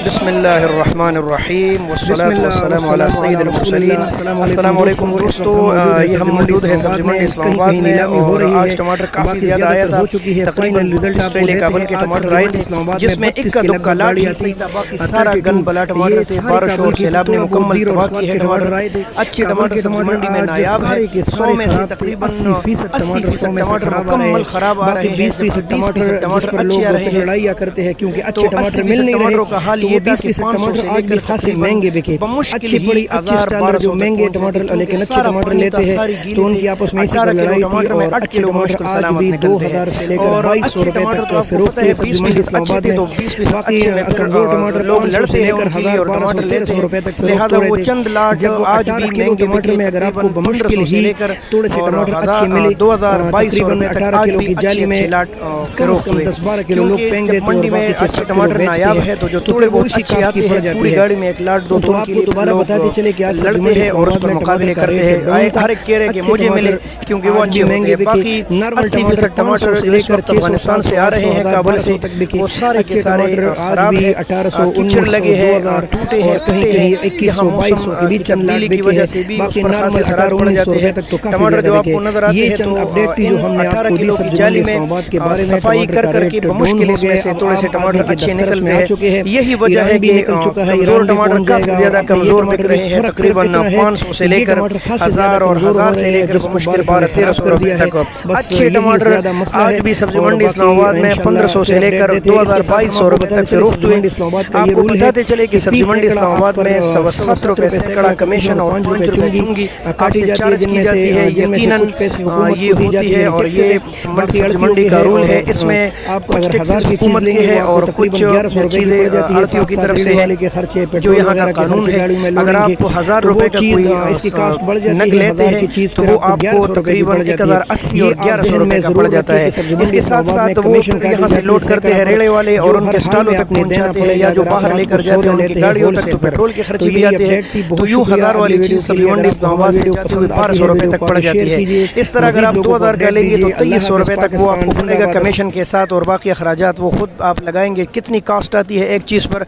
بسم اللہ الرحمن الرحیم والصلاة والسلام علی سید المرسلین۔ السلام علیکم دوستو، یہ ہم موجود ہیں سبزی منڈی اسلام آباد میں، اور آج ٹماٹر کافی زیادہ آیا تھا، تقریباً آسٹریلیا کابل کے ٹماٹر آئے تھے، جس میں اکا دکا لاٹ ہی صحیح تھا، باقی سارا گن بلا ٹماٹر تھے۔ بارش اور سیلاب نے مکمل تباہ کی ہے ٹماٹر۔ اچھے ٹماٹر سبزی منڈی میں نایاب ہے، 100 میں سے تقریباً 80% ٹماٹر مکمل خراب آ رہے ہیں، 20% ٹماٹر اچھے آ رہے ہیں۔ لڑائیاں کرتے ہیں کیونکہ اچھے ٹماٹر مل نہیں رہے، کا حال یہ تھا کہ 500 سے لے کر خاصے مہنگے بکے، بمشکل ہی 1000-1200 جو مہنگے ٹماٹر لیکن اچھے ٹماٹر لیتے ہیں تو ان کی آپس میں اسی پر لڑائی تھی، اور اچھے ٹماٹر آج بھی 2000 سے لے کر 2200 روپے تک فروخت ہے سبزی منڈی اسلام آباد میں۔ باقی وہ ٹماٹر لوگ لڑتے ہیں اور ٹماٹر لیتے ہیں، روپے تک لہذا وہ چند لاٹ آج بھی مہنگے ٹماٹر میں اگر آپ کو بمشکل ہی تھوڑے سے ٹماٹر اچھے ملے 2200 روپے تک آج بھی جالی میں لاٹ فروخت ہوئے، 10-12 کلو لوگ پینگ دیتے ہیں، منڈی میں اچھے ٹماٹر نایاب ہے تو جو تھوڑے بہت اچھے آتے ہیں پوری گاڑی میں 1 لاٹ 2 ٹن کے لیے لوگ لڑتے ہیں اور اس پر مقابلے کرتے ہیں۔ ہر ایک کہہ رہے کہ مجھے ملے کیونکہ وہ اچھے ہوتے ہیں۔ باقی 80% ٹماٹر جو اس وقت افغانستان سے آ رہے ہیں کابل سے، وہ سارے کے سارے خراب ہیں، کیچڑ لگے ہیں، ٹوٹے ہیں، یہاں موسم کی تبدیلی کی وجہ سے بھی اس پر خاصے اثرات پڑ جاتے ہیں۔ ٹماٹر جو آپ کو نظر آتے ہیں تو 18 کلو کی جالی میں صفائی کر کر کے بمشکل اس میں سے تھوڑے سے ٹماٹر اچھے نکلتے ہیں۔ یہی وجہ ہے کہ کمزور ٹماٹر کافی زیادہ کمزور بک رہے ہیں، تقریباً 500 سے لے کر 1000 اور 1000 سے لے کر مشکل 1200-1300 روپے تک۔ اچھے ٹماٹر آج بھی سبزی منڈی اسلام آباد میں 1500 سے لے کر 2200 روپے تک فروخت ہوئے۔ آپ کو بتاتے چلے کہ سبزی منڈی اسلام آباد میں 7 روپے سینکڑا کمیشن اور 5 روپے چنگی آپ سے چارج کی جاتی ہے۔ یقیناً یہ ہوتی ہے اور یہ سبزی منڈی کا رول ہے۔ اس میں کچھ ٹیکسز حکومت کے ہے اور کچھ چیزیں آڑھتیوں کی طرف سے ہے جو یہاں کا قانون ہے۔ اگر آپ 1000 روپے کا کوئی نگ لیتے ہیں تو وہ آپ کو تقریباً 1080 اور 1100 روپے کا پڑ جاتا ہے۔ اس کے ساتھ ساتھ وہ یہاں سے لوڈ کرتے ہیں ریڑے والے اور ان کے سٹالوں تک پہنچاتے ہیں، یا جو باہر لے کر جاتے ہیں ان کی گاڑیوں تک، تو پیٹرول کے خرچے بھی آتے ہیں۔ تو یوں 1000 والی چیز سبزی منڈی اسلام آباد سے جاتے ہوئے 1200 روپے تک پڑ جاتی ہے۔ اس طرح اگر آپ 2000 کا لیں گے تو 2300 روپے تک وہ آپ کو پڑے گا کمیشن کے ساتھ، اور باقی اخراجات وہ خود آپ لگائیں گے۔ کتنی کاسٹ آتی ہے ایک چیز پر